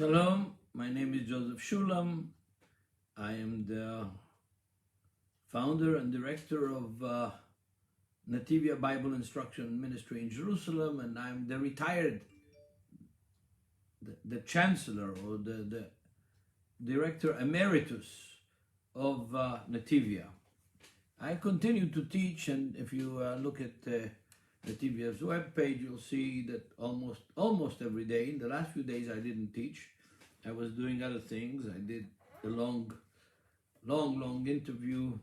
Shalom, my name is Shulam. I am the founder and director of Netivyah Bible Instruction Ministry in Jerusalem, and I'm the retired, the chancellor or the director emeritus of Netivyah. I continue to teach, and if you look at Netivyah's webpage, you'll see that almost every day. In the last few days, I didn't teach. I was doing other things. I did a long interview,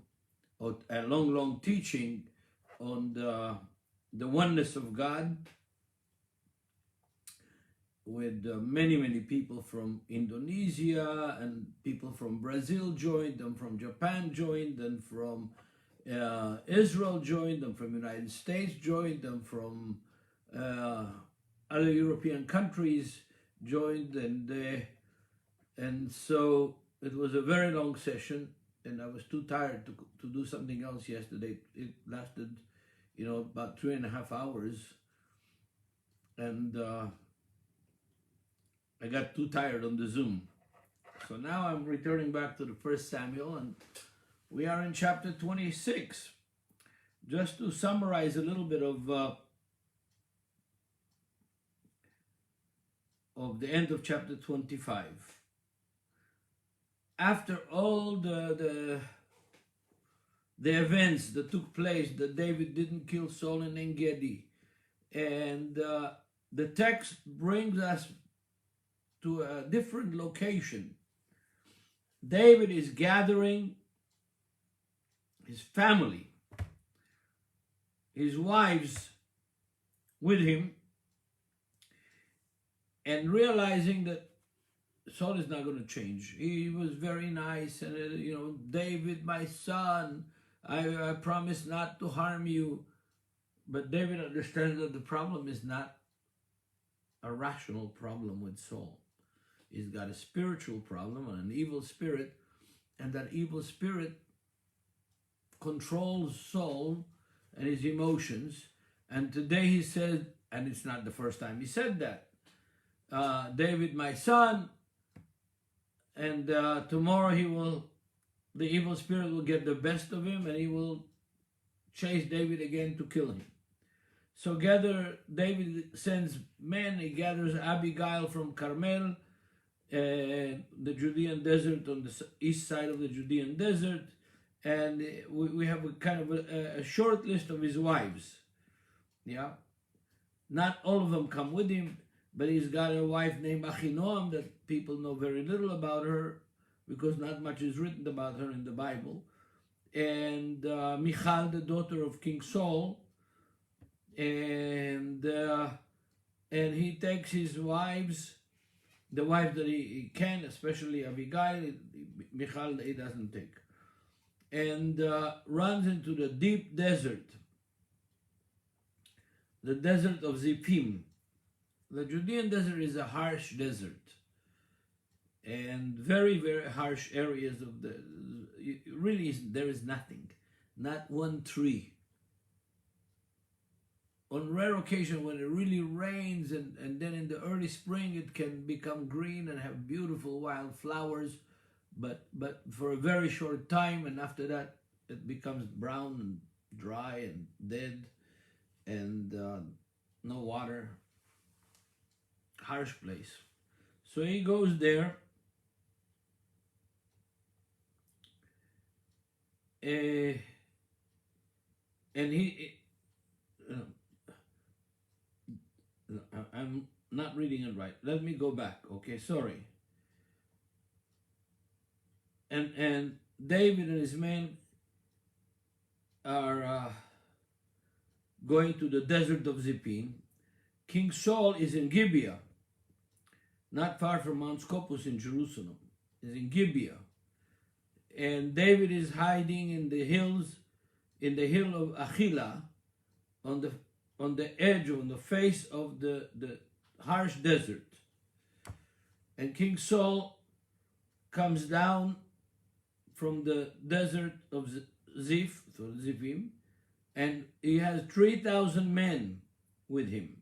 or a long teaching on the oneness of God with many people from Indonesia, and people from Brazil joined, and from Japan joined, and from Israel joined, and from United States joined, and from other European countries joined, and so it was a very long session, and I was too tired to do something else yesterday. It lasted, about 3.5 hours, and I got too tired on the Zoom. So now I'm returning back to the 1 Samuel, and we are in chapter 26. Just to summarize a little bit of the end of chapter 25. After all the events that took place, that David didn't kill Saul and En-Gedi, and the text brings us to a different location. David is gathering his family, his wives with him, and realizing that Saul is not going to change. He was very nice, and David, my son, I promise not to harm you. But David understands that the problem is not a rational problem with Saul. He's got a spiritual problem and an evil spirit, and that evil spirit controls Saul and his emotions. And today he said, and it's not the first time he said that, David, my son, and tomorrow the evil spirit will get the best of him, and he will chase David again to kill him. So David sends men. He gathers Abigail from Carmel, the Judean desert, on the east side of the Judean desert, and we have a kind of a short list of his wives. Yeah, not all of them come with him, but he's got a wife named Achinoam that people know very little about her, because not much is written about her in the Bible, and Michal, the daughter of King Saul, and he takes his wives, the wives that he can, especially Abigail. Michal he doesn't take, and runs into the deep desert, the desert of Zipim. The Judean desert is a harsh desert, and very harsh areas of there is nothing, not one tree. On rare occasion, when it really rains, and then in the early spring it can become green and have beautiful wild flowers, but for a very short time, and after that it becomes brown and dry and dead, and no water. Harsh place. So he goes there, and I'm not reading it right. Let me go back. Okay, sorry. And David and his men are going to the desert of Zipim. King Saul is in Gibeah, not far from Mount Scopus in Jerusalem. He's in Gibeah. And David is hiding in the hills, in the hill of Achila, on the edge, on the face of the harsh desert. And King Saul comes down from the desert of Zipim, and he has 3,000 men with him.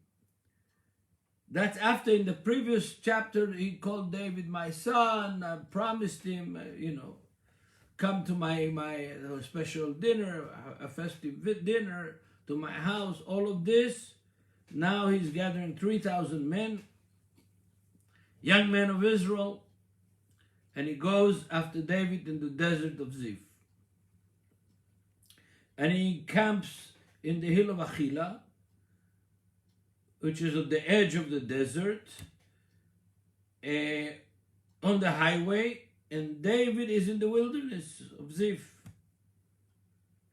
That's after in the previous chapter he called David my son, promised him, come to my special dinner, a festive dinner to my house, all of this. Now he's gathering 3,000 men, young men of Israel, and he goes after David in the desert of Ziph. And he camps in the hill of Achila, which is at the edge of the desert, on the highway, and David is in the wilderness of Ziph.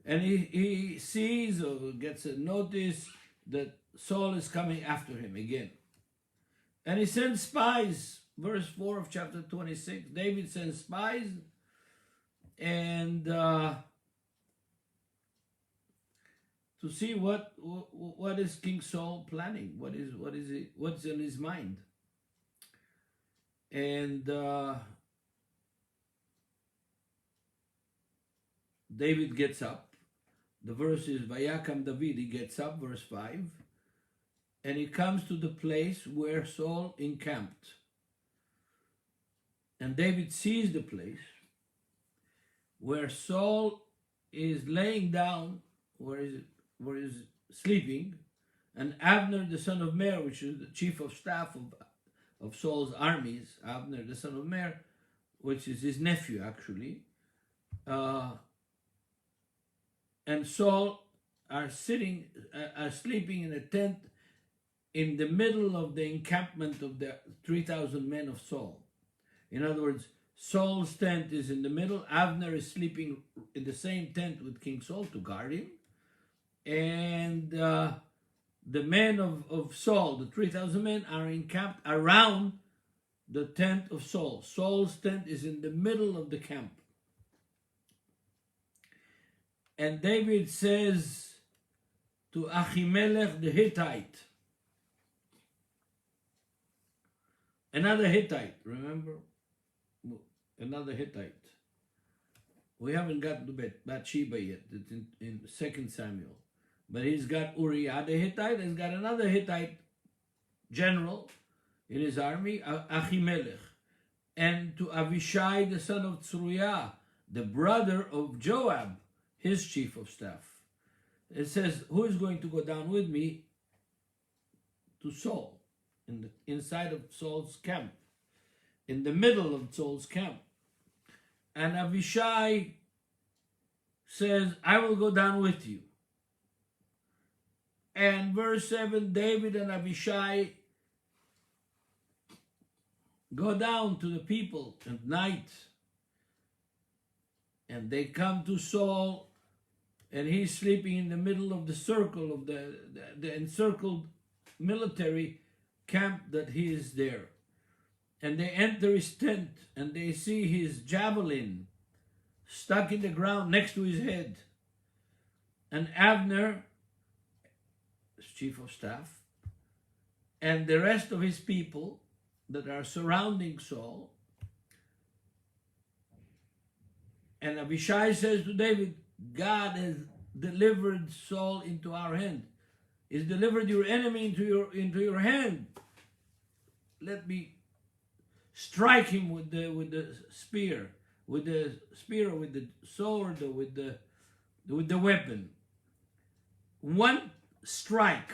And he sees or gets a notice that Saul is coming after him again. And he sends spies, verse 4 of chapter 26. David sends spies, and to see what is King Saul planning, what's in his mind. And David gets up. The verse is Vayakam David. He gets up, verse 5, and he comes to the place where Saul encamped. And David sees the place where Saul is laying down, where is sleeping, and Abner the son of Ner, which is the chief of staff of Saul's armies, Abner the son of Ner, which is his nephew actually, and Saul are sleeping in a tent in the middle of the encampment of the 3,000 men of Saul. In other words, Saul's tent is in the middle. Abner is sleeping in the same tent with King Saul to guard him. And the men of Saul, the 3,000 men, are encamped around the tent of Saul. Saul's tent is in the middle of the camp. And David says to Ahimelech the Hittite, another Hittite, remember? Another Hittite. We haven't got to Bathsheba yet. It's in 2 Samuel. But he's got Uriah the Hittite. He's got another Hittite general in his army, Ahimelech. And to Avishai the son of Tzruiah, the brother of Joab, his chief of staff. It says, who is going to go down with me to Saul, inside of Saul's camp, in the middle of Saul's camp? And Avishai says, I will go down with you. And verse 7, David and Avishai go down to the people at night, and they come to Saul, and he's sleeping in the middle of the circle of the encircled military camp that he is there. And they enter his tent, and they see his javelin stuck in the ground next to his head. And Abner, chief of staff, and the rest of his people that are surrounding Saul. And Abishai says to David, God has delivered Saul into our hand. He's delivered your enemy into your hand. Let me strike him with the spear, or with the sword, or with the weapon. One strike.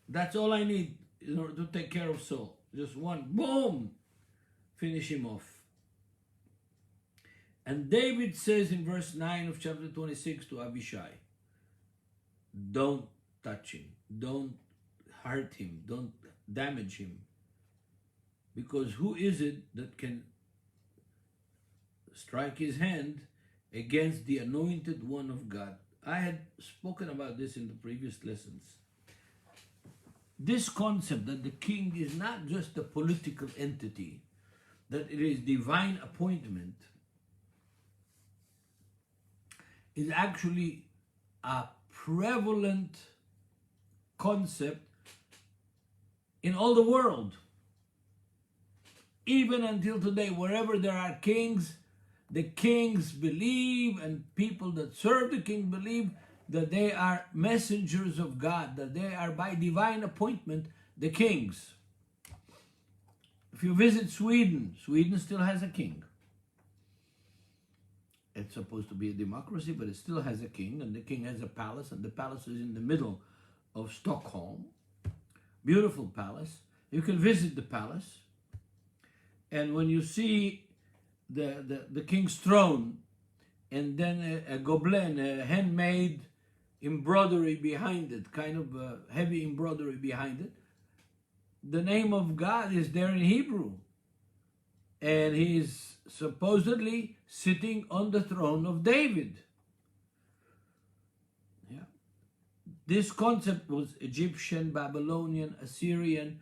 That's all I need in order to take care of Saul. Just one, boom, finish him off. And David says in verse 9 of chapter 26 to Abishai, don't touch him, don't hurt him, don't damage him. Because who is it that can strike his hand against the anointed one of God? I had spoken about this in the previous lessons. This concept that the king is not just a political entity, that it is divine appointment, is actually a prevalent concept in all the world. Even until today, wherever there are kings, the kings believe, and people that serve the king believe, that they are messengers of God, that they are by divine appointment the kings. If you visit Sweden, Sweden still has a king. It's supposed to be a democracy, but it still has a king, and the king has a palace, and the palace is in the middle of Stockholm. Beautiful palace. You can visit the palace, and when you see the king's throne, and then a gobelin, a handmade embroidery behind it, kind of a heavy embroidery behind it, the name of God is there in Hebrew. And he's supposedly sitting on the throne of David. Yeah. This concept was Egyptian, Babylonian, Assyrian,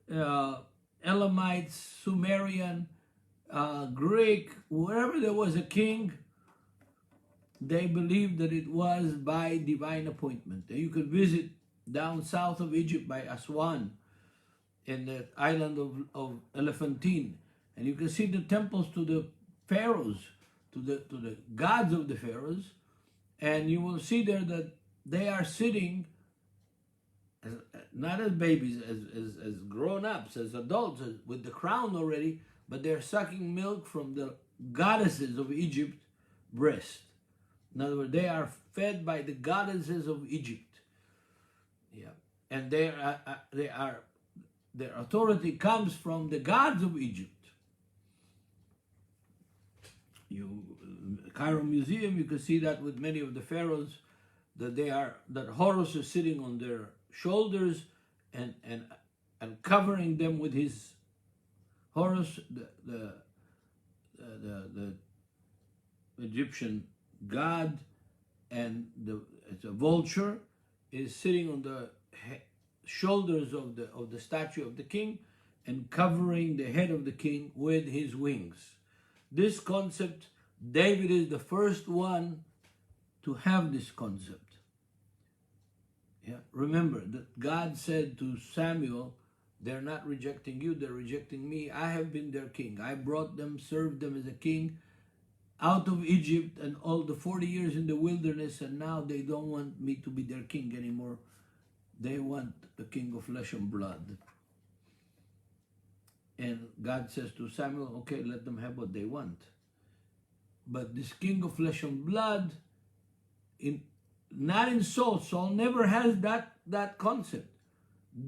Elamites, Sumerian, Greek, wherever there was a king, they believed that it was by divine appointment. And you could visit down south of Egypt by Aswan, in the island of Elephantine, and you can see the temples to the pharaohs, to the gods of the pharaohs, and you will see there that they are sitting not as babies, as grown-ups, as adults, with the crown already, but they're sucking milk from the goddesses of Egypt breast. In other words, they are fed by the goddesses of Egypt. Yeah, and their authority comes from the gods of Egypt. Cairo Museum, you can see that with many of the pharaohs, that Horus is sitting on their shoulders and covering them with his Horus, the Egyptian god, and it's a vulture, is sitting on the shoulders of the statue of the king and covering the head of the king with his wings. This concept, David is the first one to have this concept. Yeah, remember that God said to Samuel, they're not rejecting you, they're rejecting me. I have been their king. I brought them, served them as a king out of Egypt and all the 40 years in the wilderness, and now they don't want me to be their king anymore. They want the king of flesh and blood. And God says to Samuel, okay, let them have what they want. But this king of flesh and blood, not in Saul. Saul never has that concept.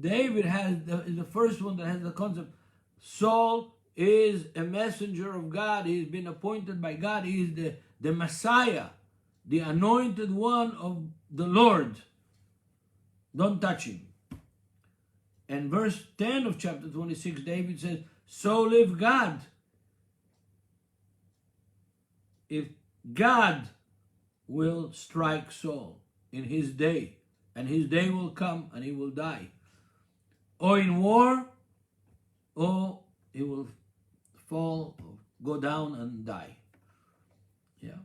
David is the first one that has the concept. Saul is a messenger of God. He's been appointed by God. He is the Messiah, the anointed one of the Lord. Don't touch him. And verse 10 of chapter 26, David says, so live God. If God will strike Saul in his day, and his day will come and he will die, or in war, or he will fall, go down and die. Yeah.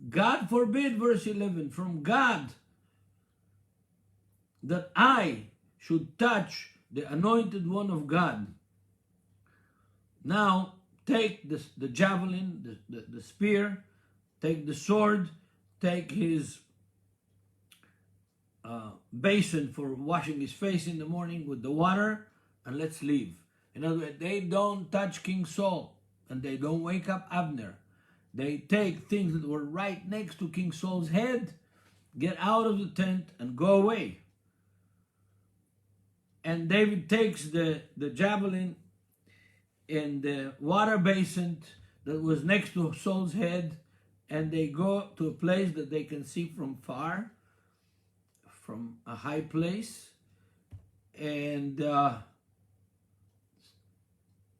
God forbid, verse 11, from God, that I should touch the anointed one of God. Now, take the javelin, the spear, take the sword, take his basin for washing his face in the morning with the water, and let's leave. In other words, they don't touch King Saul, and they don't wake up Abner. They take things that were right next to King Saul's head, get out of the tent, and go away. And David takes the javelin in the water basin that was next to Saul's head, and they go to a place that they can see from far, from a high place, and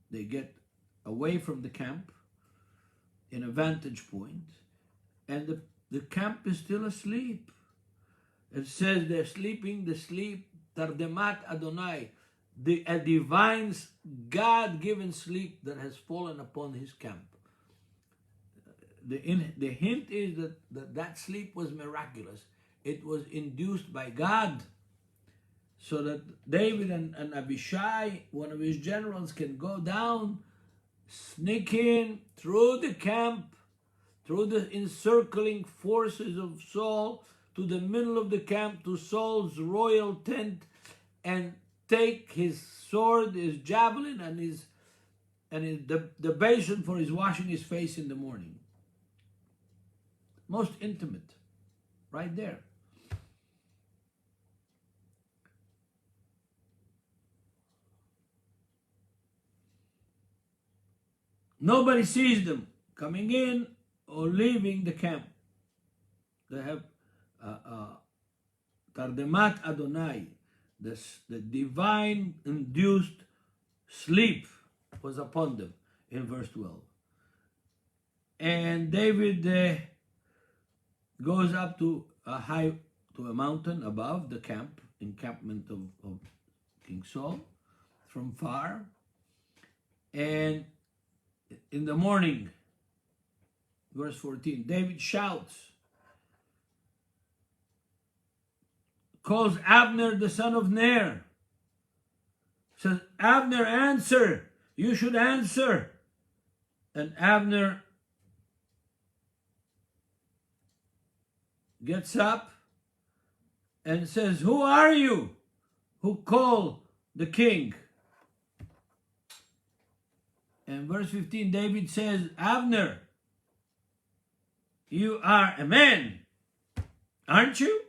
they get away from the camp in a vantage point, and the camp is still asleep. It says they're sleeping the sleep Tardemat Adonai, a divine God-given sleep that has fallen upon his camp. The hint is that sleep was miraculous. It was induced by God, so that David and Abishai, one of his generals, can go down, sneak in through the camp, through the encircling forces of Saul, to the middle of the camp, to Saul's royal tent, and take his sword, his javelin, and the basin for his washing his face in the morning. Most intimate, right there. Nobody sees them coming in or leaving the camp. They have Tardemat Adonai, the divine induced sleep was upon them in verse 12. And David goes up to a mountain above the encampment of King Saul from far. And in the morning, verse 14, David shouts, calls Abner the son of Ner, says, Abner, answer, you should answer. And Abner gets up and says, who are you who call the king? And verse 15, David says, Abner, you are a man, aren't you?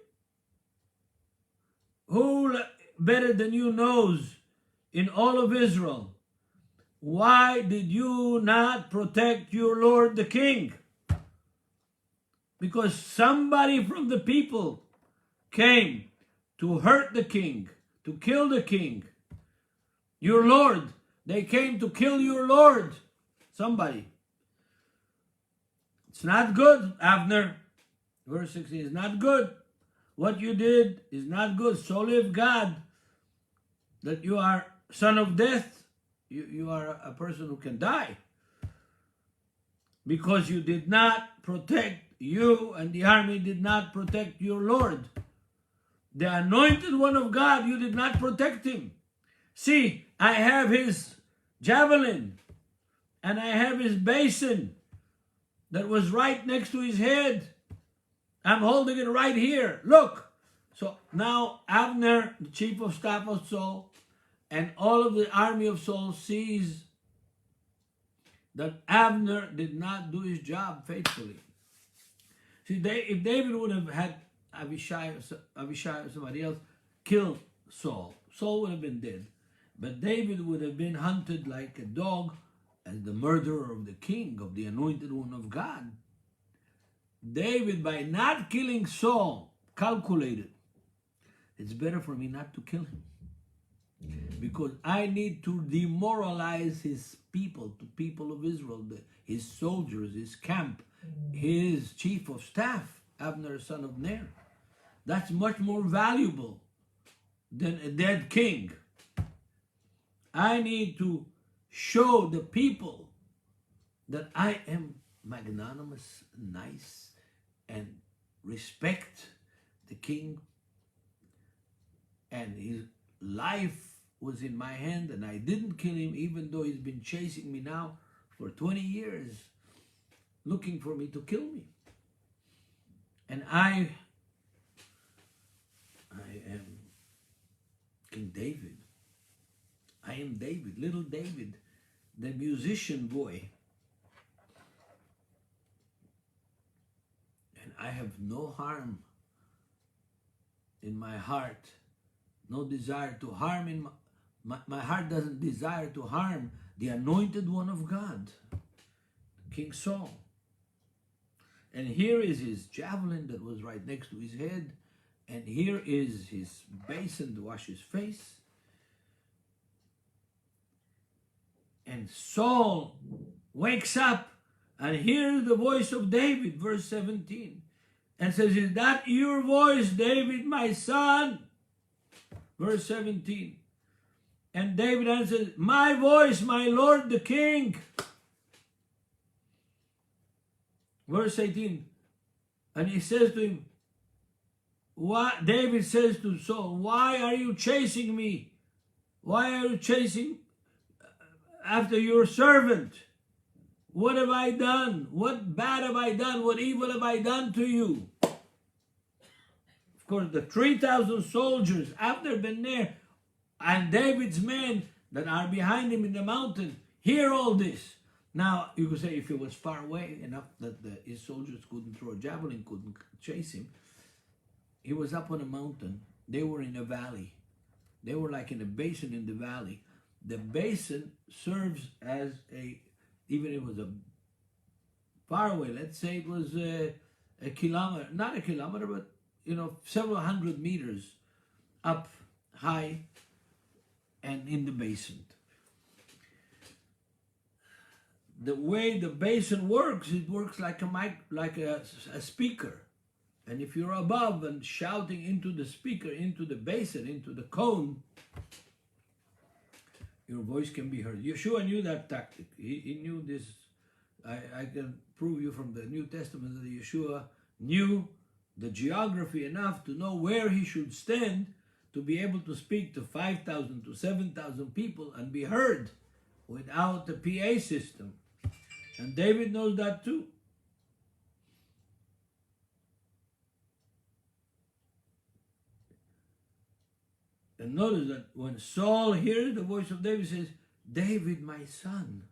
Who better than you knows in all of Israel? Why did you not protect your Lord the king? Because somebody from the people came to hurt the king, to kill the king. Your Lord, they came to kill your Lord. Somebody. It's not good, Abner. Verse 16 is not good. What you did is not good. So live God that you are son of death. You are a person who can die. Because you did not protect, you and the army did not protect your Lord. The anointed one of God, you did not protect him. See, I have his javelin and I have his basin that was right next to his head. I'm holding it right here. Look. So now Abner, the chief of staff of Saul, and all of the army of Saul sees that Abner did not do his job faithfully. See, if David would have had Abishai or somebody else kill Saul, Saul would have been dead. But David would have been hunted like a dog as the murderer of the king, of the anointed one of God. David, by not killing Saul, calculated, it's better for me not to kill him. Because I need to demoralize his people, the people of Israel, his soldiers, his camp, his chief of staff, Abner, son of Ner. That's much more valuable than a dead king. I need to show the people that I am magnanimous, nice, and respect the king, and his life was in my hand, and I didn't kill him, even though he's been chasing me now for 20 years, looking for me to kill me. And I am King David. I am David, little David, the musician boy. And I have no harm in my heart, no desire to harm in my heart doesn't desire to harm the anointed one of God, King Saul. And here is his javelin that was right next to his head, and here is his basin to wash his face. And Saul wakes up and hears the voice of David, verse 17, and says, is that your voice, David, my son? Verse 17. And David answers, my voice, my Lord the King. Verse 18. And he says to him, David says to Saul, why are you chasing me? Why are you chasing after your servant? What have I done? What bad have I done? What evil have I done to you? Of course, the 3,000 soldiers, after been there, and David's men that are behind him in the mountain hear all this. Now, you could say if it was far away enough that his soldiers couldn't throw a javelin, couldn't chase him, he was up on a mountain. They were in a valley. They were like in a basin in the valley. The basin serves as even if it was a far away, let's say it was a kilometer, not a kilometer, but several hundred meters up high and in the basin. The way the basin works, it works like a mic, like a speaker. And if you're above and shouting into the speaker, into the basin, into the cone, your voice can be heard. Yeshua knew that tactic. He knew this. I can prove you from the New Testament that Yeshua knew the geography enough to know where he should stand to be able to speak to 5,000 to 7,000 people and be heard without a PA system. And David knows that too. And notice that when Saul hears the voice of David, he says, David, my son.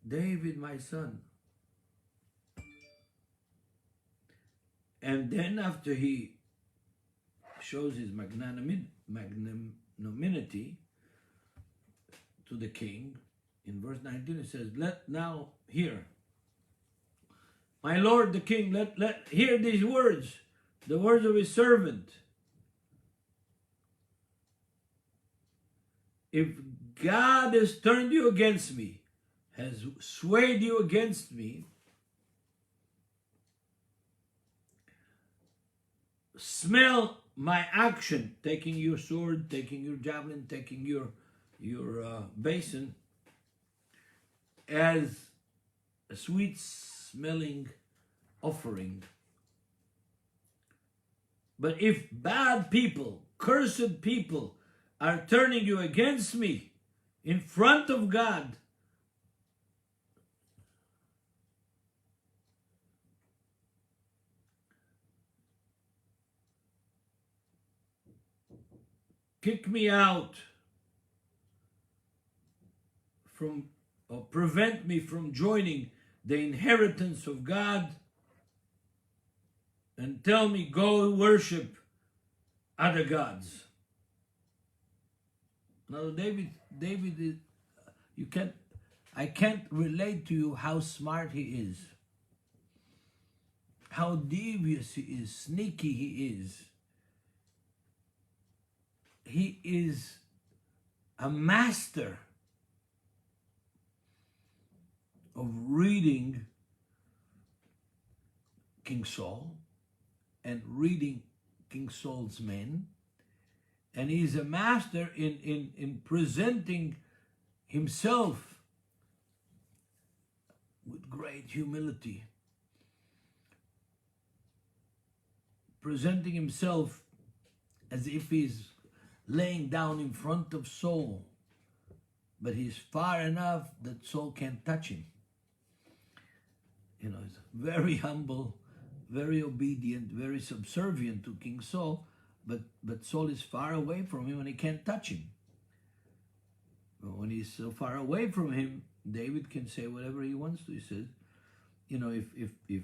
David, my son. And then after he shows his magnanimity to the king, in verse 19 it says, let now hear. My lord the king, let hear these words, the words of his servant. If God has turned you against me, has swayed you against me, smell my action, taking your sword, taking your javelin, taking your basin, as a sweet smelling offering. But if bad people, cursed people, are turning you against me in front of God, kick me out from, or prevent me from joining the inheritance of God, and tell me go worship other gods. Now David is, I can't relate to you how smart he is, how devious he is, sneaky he is. He is a master of reading King Saul and reading King Saul's men, and he is a master in presenting himself with great humility, presenting himself as if he's laying down in front of Saul, but he's far enough that Saul can't touch him. He's very humble, very obedient, very subservient to King Saul, but Saul is far away from him and he can't touch him. But when he's so far away from him, David can say whatever he wants to. He says, if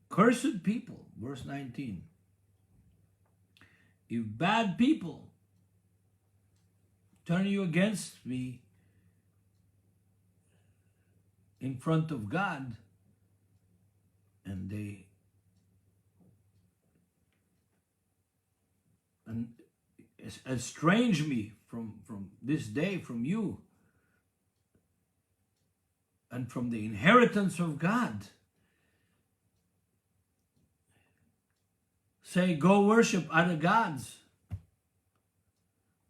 cursed people, verse 19, if bad people turn you against me in front of God, and they estrange me from this day from you and from the inheritance of God, say, go worship other gods.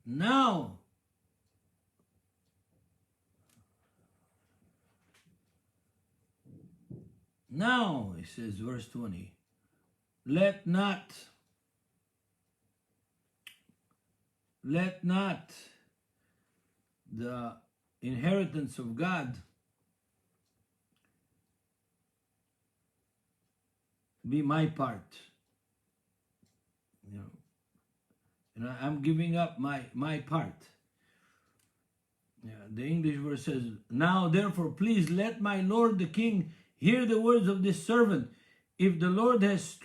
Now, he says, verse 20, let not the inheritance of God be my part. And I'm giving up my part. Yeah, the English verse says, now therefore please let my lord the king hear the words of this servant. If the Lord has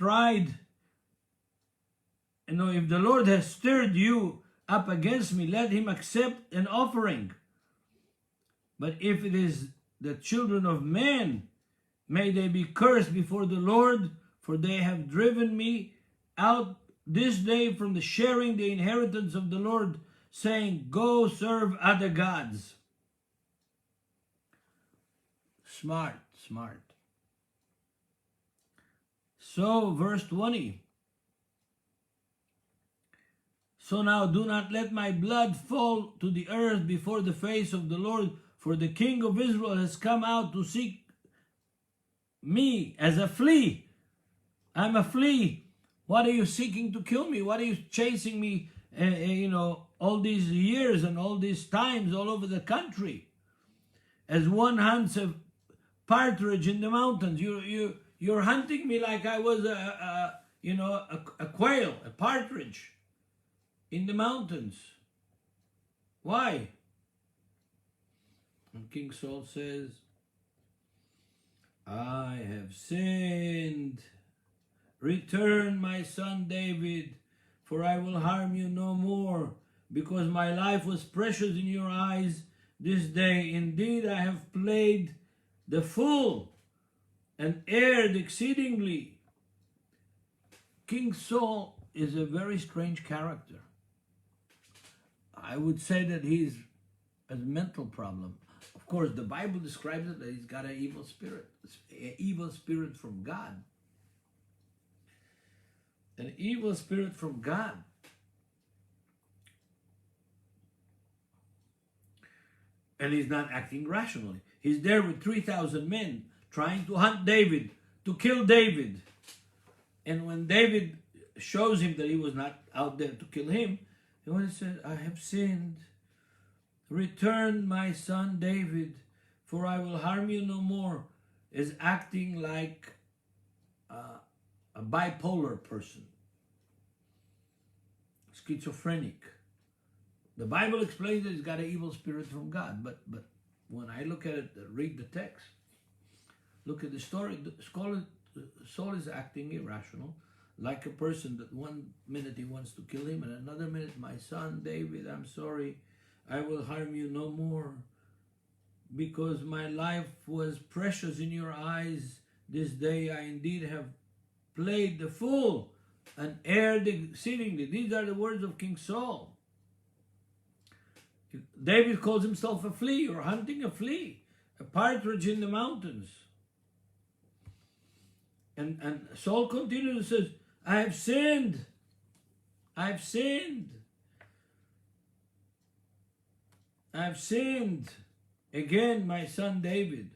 if the Lord has stirred you up against me, let him accept an offering. But if it is the children of men, may they be cursed before the Lord, for they have driven me out this day from the sharing the inheritance of the Lord, saying, go serve other gods. Smart. So, verse 20. So now do not let my blood fall to the earth before the face of the Lord, for the king of Israel has come out to seek me as a flea. I'm a flea. What are you seeking to kill me? What are you chasing me, all these years and all these times all over the country? As one hunts a partridge in the mountains, you're hunting me like I was a quail, a partridge in the mountains. Why? And King Saul says, I have sinned. Return, my son David, for I will harm you no more, because my life was precious in your eyes this day. Indeed, I have played the fool and erred exceedingly. King Saul is a very strange character. I would say that he's a mental problem. Of course, the Bible describes it that he's got an evil spirit from God. An evil spirit from God. And he's not acting rationally. He's there with 3,000 men trying to hunt David, to kill David. And when David shows him that he was not out there to kill him, he said, I have sinned. Return, my son David, for I will harm you no more, is acting like a bipolar person, schizophrenic. The Bible explains that he's got an evil spirit from God, but when I look at it, read the text, look at the story, Saul is acting irrational, like a person that one minute he wants to kill him, and another minute, my son David, I'm sorry, I will harm you no more, because my life was precious in your eyes. This day I indeed have played the fool and erred exceedingly. These are the words of King Saul. David calls himself a flea, or hunting a flea, a partridge in the mountains. And Saul continues and says, I have sinned. I have sinned. I have sinned. Again, my son David.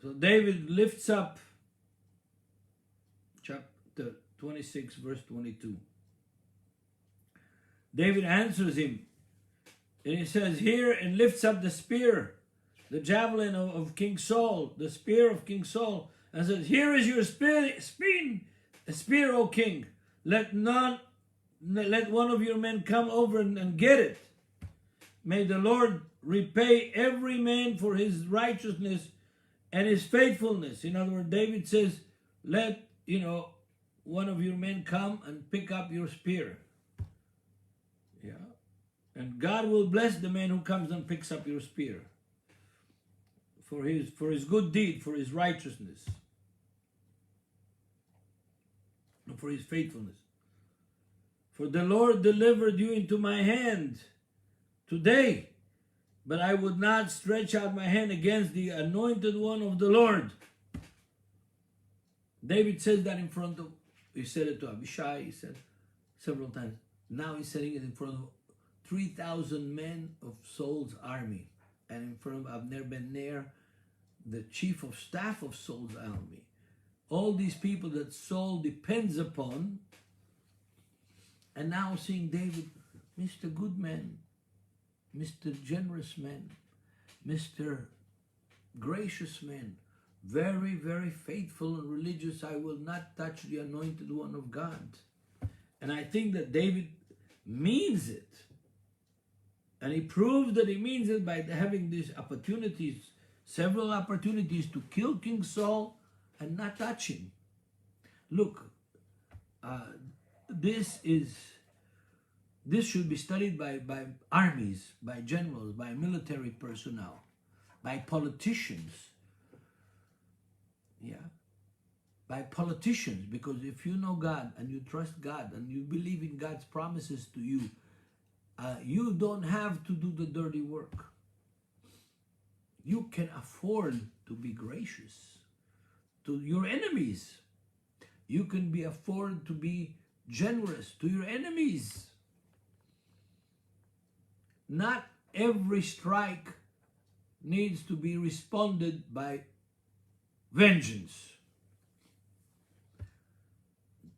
So David lifts up, chapter 26, verse 22. David answers him, and he says, here, and lifts up the spear, the javelin of King Saul, the spear of King Saul, and says, here is your spear, O king. Let one of your men come over and get it. May the Lord repay every man for his righteousness and his faithfulness. In other words, David says, let, one of your men come and pick up your spear. Yeah. And God will bless the man who comes and picks up your spear for his good deed, for his righteousness, and for his faithfulness. For the Lord delivered you into my hand today, but I would not stretch out my hand against the anointed one of the Lord. David says that he said it to Abishai, he said several times. Now he's saying it in front of 3,000 men of Saul's army, and in front of Abner Ben-Ner, the chief of staff of Saul's army. All these people that Saul depends upon, and now seeing David, Mr. Good Man, Mr. Generous Man, Mr. Gracious Man, very, very faithful and religious. I will not touch the anointed one of God. And I think that David means it. And he proved that he means it by having these opportunities, several opportunities to kill King Saul and not touch him. Look, this should be studied by armies, by generals, by military personnel, by politicians. Yeah. By politicians, because if you know God and you trust God and you believe in God's promises to you, you don't have to do the dirty work. You can afford to be gracious to your enemies. You can afford to be generous to your enemies. Not every strike needs to be responded by vengeance.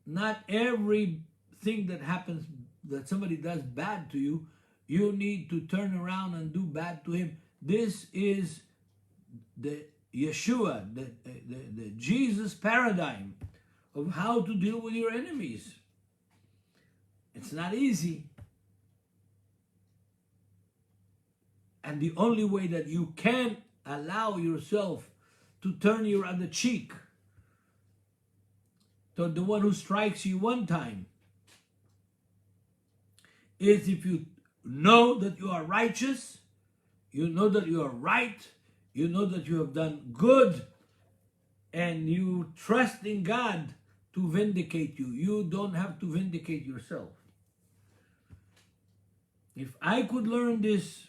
Not everything that happens, that somebody does bad to you, you need to turn around and do bad to him. This is the Yeshua, the Jesus paradigm of how to deal with your enemies. It's not easy. And the only way that you can allow yourself to turn your other cheek to the one who strikes you one time is if you know that you are righteous, you know that you are right, you know that you have done good, and you trust in God to vindicate you. You don't have to vindicate yourself. If I could learn this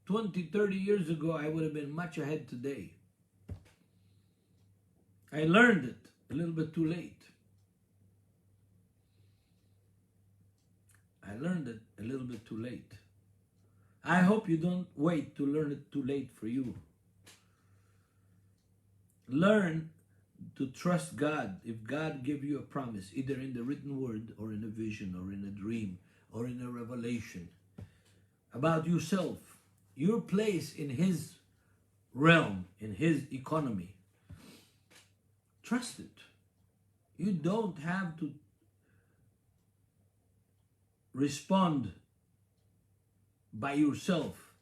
20, 30 years ago, I would have been much ahead today. I learned it a little bit too late. I learned it a little bit too late. I hope you don't wait to learn it too late for you. Learn to trust God. If God gives you a promise, either in the written word or in a vision or in a dream or in a revelation about yourself, your place in His realm, in His economy, trust it. You don't have to respond by yourself.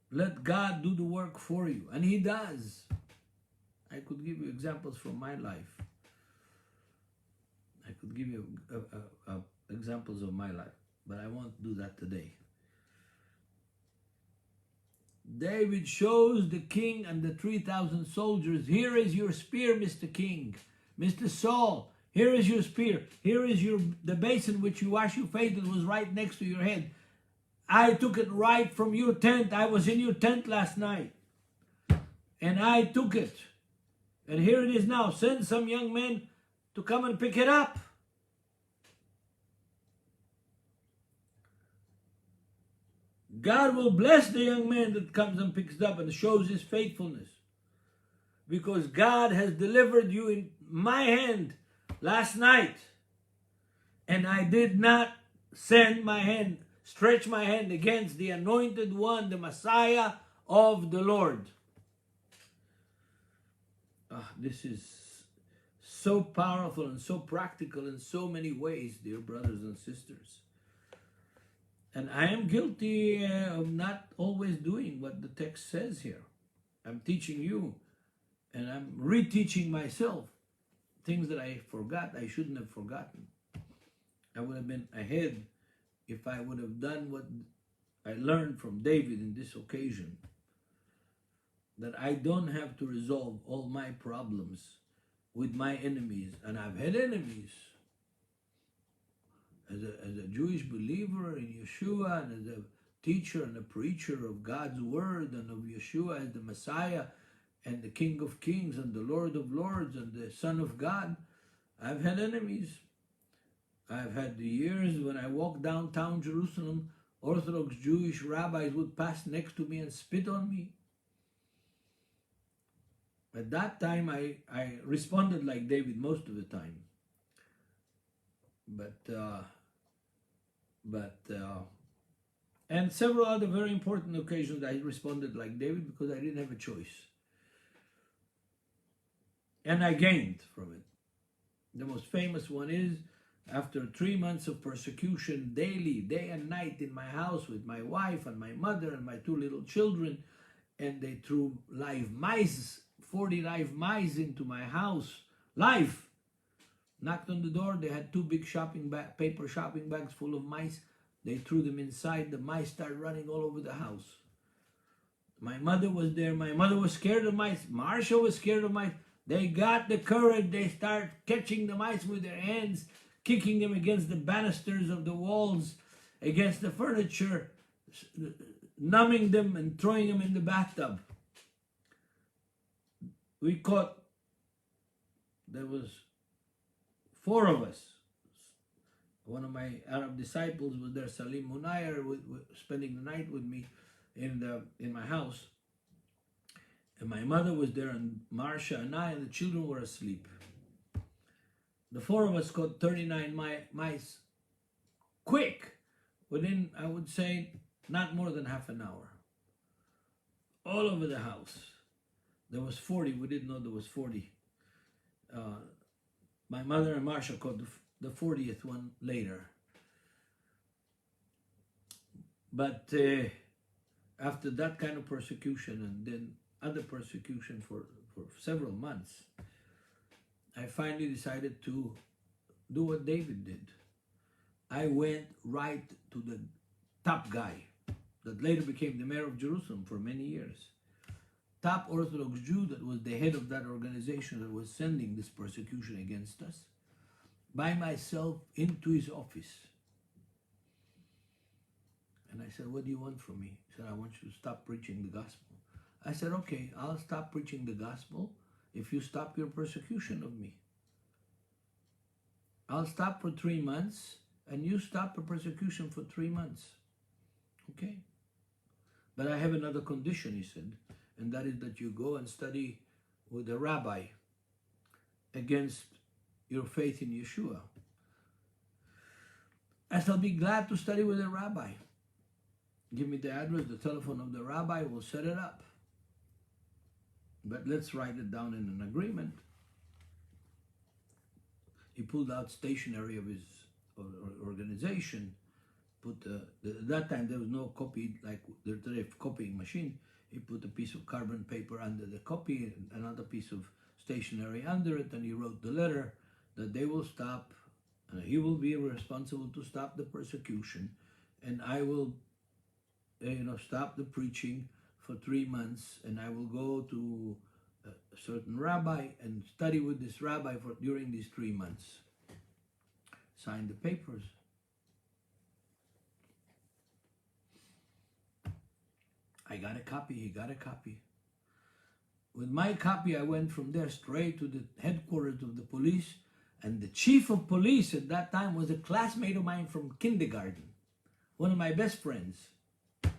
Let God do the work for you, and He does. I could give you examples from my life. I could give you examples of my life, but I won't do that today. David shows the king and the 3,000 soldiers, here is your spear, Mr. King. Mr. Saul, here is your spear. Here is the basin which you wash your face. It was right next to your head. I took it right from your tent. I was in your tent last night. And I took it. And here it is now. Send some young men to come and pick it up. God will bless the young man that comes and picks it up and shows his faithfulness. Because God has delivered you in my hand last night. And I did not send my hand, stretch my hand against the anointed one, the Messiah of the Lord. This is so powerful and so practical in so many ways, dear brothers and sisters. And I am guilty of not always doing what the text says here. I'm teaching you, and I'm reteaching myself things that I forgot, I shouldn't have forgotten. I would have been ahead if I would have done what I learned from David in this occasion. That I don't have to resolve all my problems with my enemies. And I've had enemies. As a Jewish believer in Yeshua, and as a teacher and a preacher of God's word, and of Yeshua as the Messiah and the King of Kings and the Lord of Lords and the Son of God, I've had enemies. I've had the years when I walked downtown Jerusalem, Orthodox Jewish rabbis would pass next to me and spit on me. At that time, I responded like David most of the time. And several other very important occasions I responded like David because I didn't have a choice. And I gained from it. The most famous one is after 3 months of persecution, daily, day and night in my house with my wife and my mother and my 2 little children, and they threw live mice, 40 live mice into my house, live. Knocked on the door, they had 2 big paper shopping bags full of mice. They threw them inside, the mice started running all over the house. My mother was there, my mother was scared of mice, Marsha was scared of mice. They got the courage, they start catching the mice with their hands, kicking them against the banisters of the walls, against the furniture, numbing them and throwing them in the bathtub. We caught, there was 4 of us. One of my Arab disciples was there, Salim Munayar, spending the night with me in my house. And my mother was there, and Marsha and I, and the children were asleep. The 4 of us caught 39 mice quick, within, I would say, not more than half an hour. All over the house. There was 40, we didn't know there was 40. My mother and Marsha caught the 40th one later. But after that kind of persecution, and then other persecution for several months, I finally decided to do what David did. I went right to the top guy that later became the mayor of Jerusalem for many years. Top Orthodox Jew that was the head of that organization that was sending this persecution against us, by myself into his office. And I said, what do you want from me? He said, I want you to stop preaching the gospel. I said, okay, I'll stop preaching the gospel if you stop your persecution of me. I'll stop for 3 months, and you stop the persecution for 3 months. Okay? But I have another condition, he said, and that is that you go and study with a rabbi against your faith in Yeshua. I shall be glad to study with a rabbi. Give me the address, the telephone of the rabbi, we'll set it up. But let's write it down in an agreement. He pulled out stationery of his organization. At that time there was no copy like the copying machine. He put a piece of carbon paper under the copy, another piece of stationery under it, and he wrote the letter that they will stop, he will be responsible to stop the persecution, and I will stop the preaching for 3 months, and I will go to a certain rabbi and study with this rabbi during these 3 months. Sign the papers. I got a copy, he got a copy. With my copy, I went from there straight to the headquarters of the police, and the chief of police at that time was a classmate of mine from kindergarten, one of my best friends. I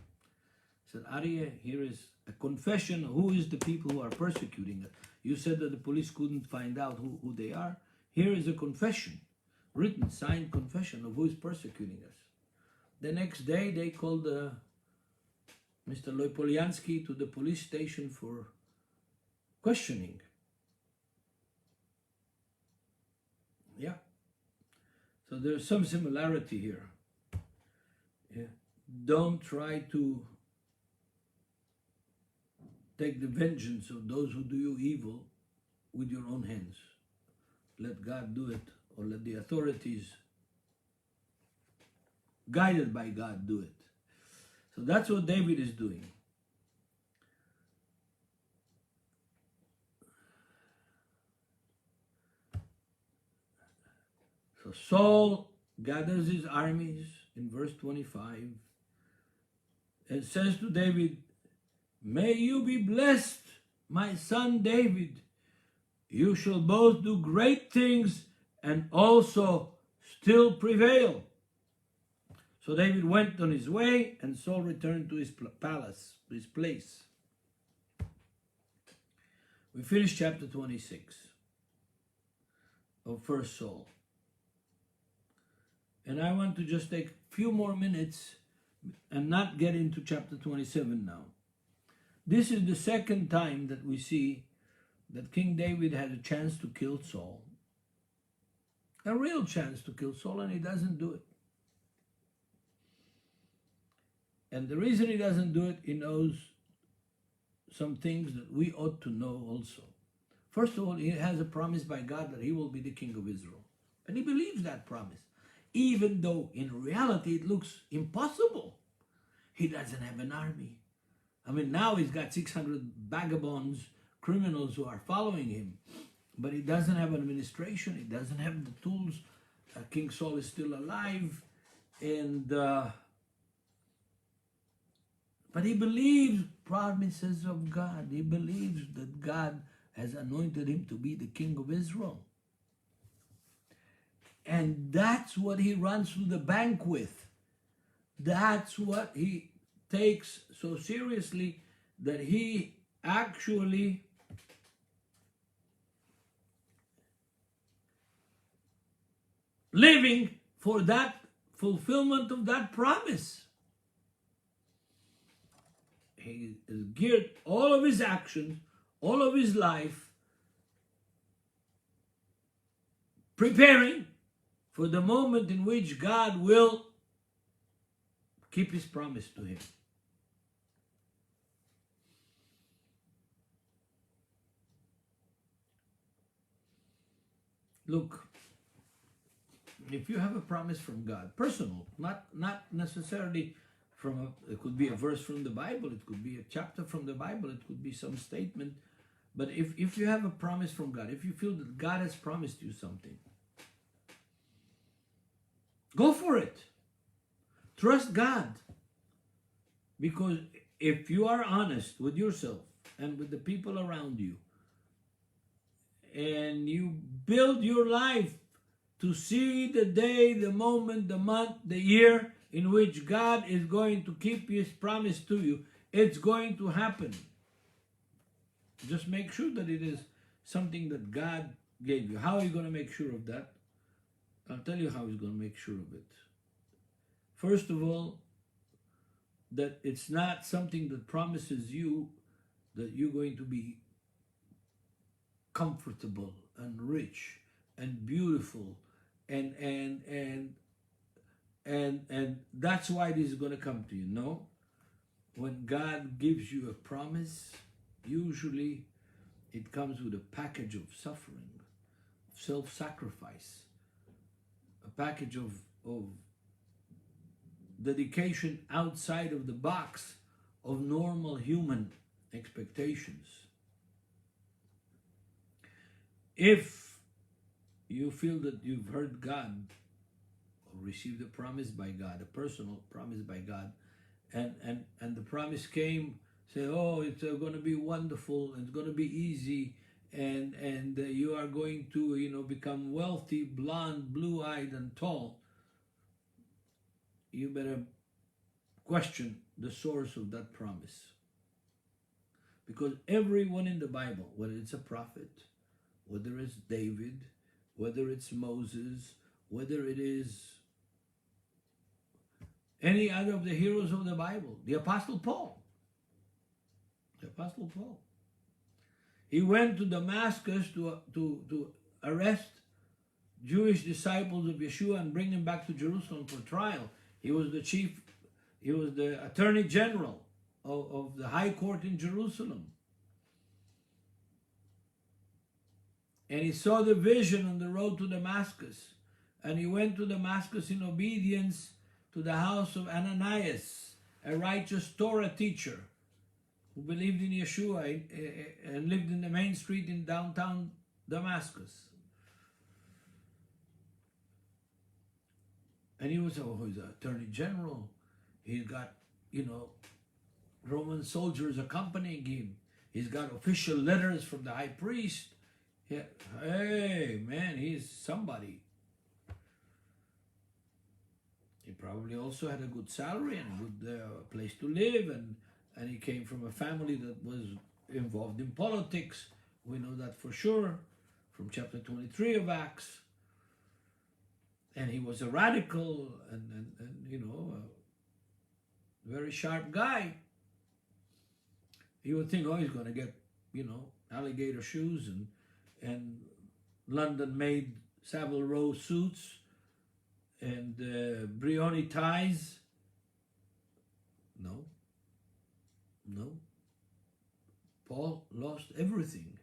said, Aryeh, here is a confession. Who is the people who are persecuting us? You said that the police couldn't find out who they are. Here is a confession, written, signed confession of who is persecuting us. The next day, they called Mr. Loipolyansky to the police station for questioning. Yeah. So there's some similarity here. Yeah. Don't try to take the vengeance of those who do you evil with your own hands. Let God do it, or let the authorities, guided by God, do it. So that's what David is doing. So Saul gathers his armies in verse 25 and says to David, may you be blessed, my son David. You shall both do great things and also still prevail. So David went on his way, and Saul returned to his palace, his place. We finished chapter 26 of 1 Saul. And I want to just take a few more minutes and not get into chapter 27 now. This is the second time that we see that King David had a chance to kill Saul. a real chance to kill Saul, and he doesn't do it. And the reason he doesn't do it, he knows some things that we ought to know also. First of all, he has a promise by God that he will be the king of Israel. And he believes that promise, even though in reality it looks impossible. He doesn't have an army. I mean, now he's got 600 vagabonds, criminals who are following him. But he doesn't have an administration. He doesn't have the tools. King Saul is still alive. And but he believes promises of God. He believes that God has anointed him to be the king of Israel. And that's what he runs to the bank with. That's what he takes so seriously, that he actually living for that fulfillment of that promise. He has geared all of his actions, all of his life, preparing for the moment in which God will keep his promise to him. Look, if you have a promise from God, personal, not necessarily from it could be a verse from the Bible, it could be a chapter from the Bible, it could be some statement. But if you have a promise from God, if you feel that God has promised you something, go for it. Trust God. Because if you are honest with yourself and with the people around you, and you build your life to see the day, the moment, the month, the year in which God is going to keep his promise to you, it's going to happen. Just make sure that it is something that God gave you. How are you going to make sure of that? I'll tell you how he's going to make sure of it. First of all, that it's not something that promises you that you're going to be comfortable and rich and beautiful and that's why this is going to come to you. No, when God gives you a promise, usually it comes with a package of suffering, self-sacrifice, a package of dedication outside of the box of normal human expectations. If you feel that you've heard God or received a promise by God, a personal promise by God, and the promise came, say, oh, it's going to be wonderful, it's going to be easy, and you are going to, become wealthy, blonde, blue-eyed, and tall, you better question the source of that promise. Because everyone in the Bible, whether it's a prophet, whether it's David, whether it's Moses, whether it is any other of the heroes of the Bible, the Apostle Paul, he went to Damascus to arrest Jewish disciples of Yeshua and bring them back to Jerusalem for trial. He was the attorney general of the high court in Jerusalem. And he saw the vision on the road to Damascus. And he went to Damascus in obedience to the house of Ananias, a righteous Torah teacher who believed in Yeshua and lived in the main street in downtown Damascus. And he was, he's an attorney general. He's got, Roman soldiers accompanying him. He's got official letters from the high priest. Hey, man, he's somebody. He probably also had a good salary and a good place to live, and he came from a family that was involved in politics. We know that for sure from chapter 23 of Acts. And he was a radical and a very sharp guy. You would think, he's going to get, alligator shoes and London-made Savile Row suits and Brioni ties. No, no. Paul lost everything.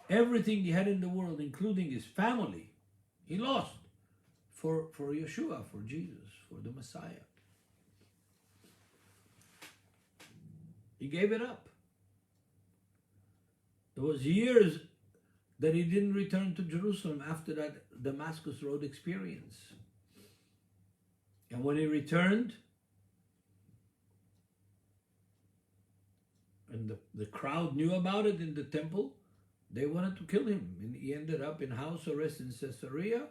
Everything he had in the world, including his family, he lost for Yeshua, for Jesus, for the Messiah. He gave it up. There was years that he didn't return to Jerusalem after that Damascus Road experience. And when he returned, and the crowd knew about it in the temple, they wanted to kill him. And he ended up in house arrest in Caesarea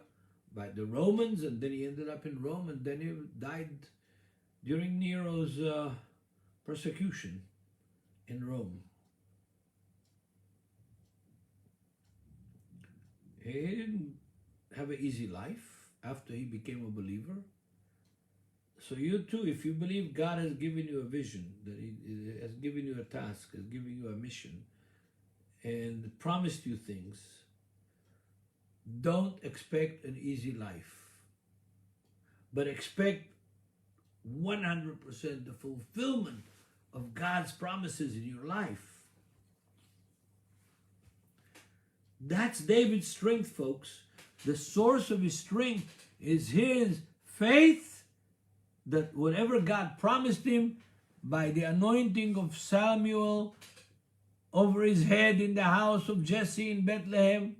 by the Romans, and then he ended up in Rome, and then he died during Nero's persecution in Rome. He didn't have an easy life after he became a believer. So you too, if you believe God has given you a vision, that He has given you a task, has given you a mission, and promised you things, don't expect an easy life, but expect 100% the fulfillment of God's promises in your life. That's David's strength, folks. The source of his strength is his faith that whatever God promised him by the anointing of Samuel over his head in the house of Jesse in Bethlehem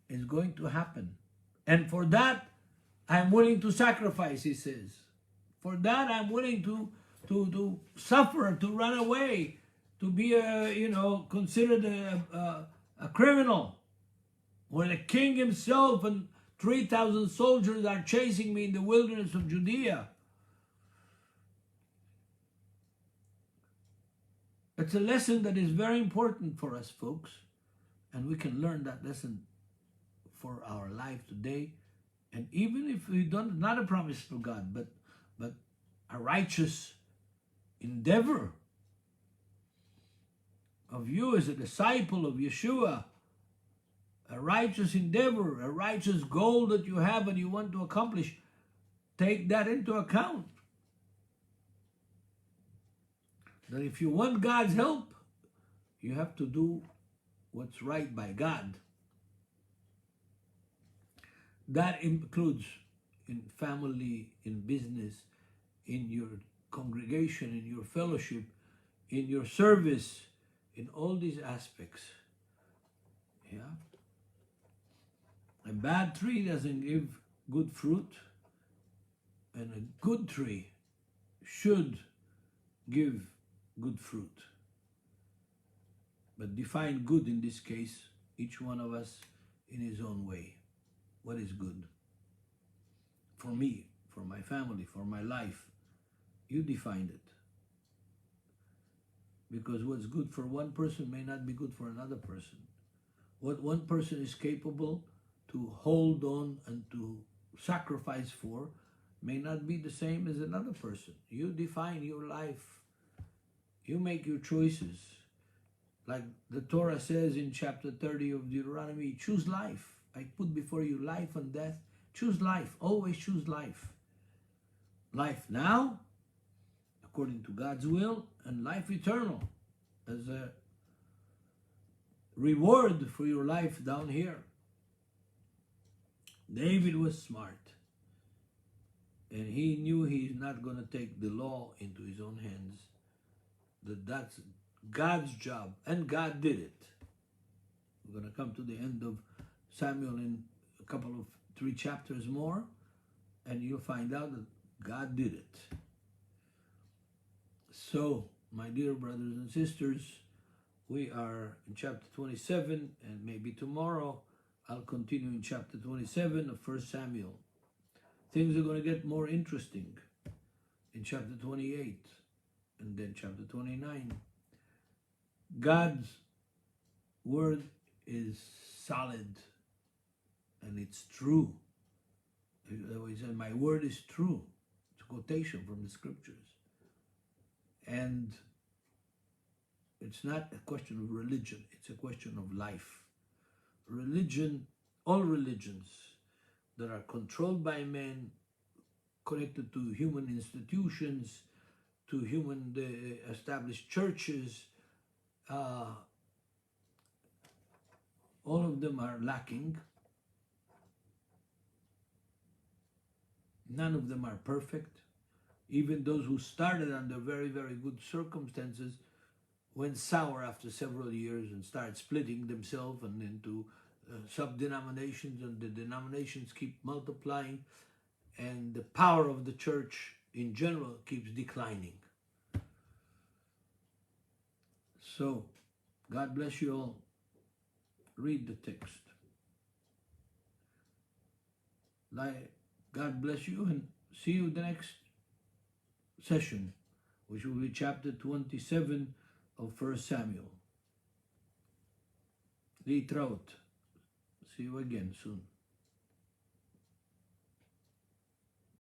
is going to happen. And for that, I'm willing to sacrifice, he says. For that, I'm willing to suffer, to run away, to be considered a criminal. When the king himself and 3,000 soldiers are chasing me in the wilderness of Judea. It's a lesson that is very important for us, folks. And we can learn that lesson for our life today. And even if we don't, not a promise for God, but a righteous endeavor of you as a disciple of Yeshua, a righteous endeavor, a righteous goal that you have and you want to accomplish, take that into account. That if you want God's help, you have to do what's right by God. That includes in family, in business, in your congregation, in your fellowship, in your service, in all these aspects. Yeah. A bad tree doesn't give good fruit, and a good tree should give good fruit. But define good in this case, each one of us in his own way. What is good? For me, for my family, for my life, you defined it. Because what's good for one person may not be good for another person. What one person is capable to hold on and to sacrifice for may not be the same as another person. You define your life. You make your choices. Like the Torah says in chapter 30 of Deuteronomy, choose life. I put before you life and death. Choose life. Always choose life. Life now, according to God's will, and life eternal as a reward for your life down here. David was smart, and he knew he's not going to take the law into his own hands, that's God's job, and God did it. We're going to come to the end of Samuel in a couple of 3 chapters more, and you'll find out that God did it. So, my dear brothers and sisters, we are in chapter 27, and maybe tomorrow I'll continue in chapter 27 of 1 Samuel. Things are going to get more interesting in chapter 28 and then chapter 29. God's word is solid and it's true. He said, my word is true. It's a quotation from the scriptures. And it's not a question of religion, it's a question of life. Religion, all religions that are controlled by men, connected to human institutions, to human established churches. All of them are lacking. None of them are perfect. Even those who started under very, very good circumstances went sour after several years and started splitting themselves and into sub-denominations, and the denominations keep multiplying, and the power of the church in general keeps declining. So, God bless you all. Read the text. God bless you, and see you the next session, which will be chapter 27 of 1 Samuel. Letraut. See you again soon.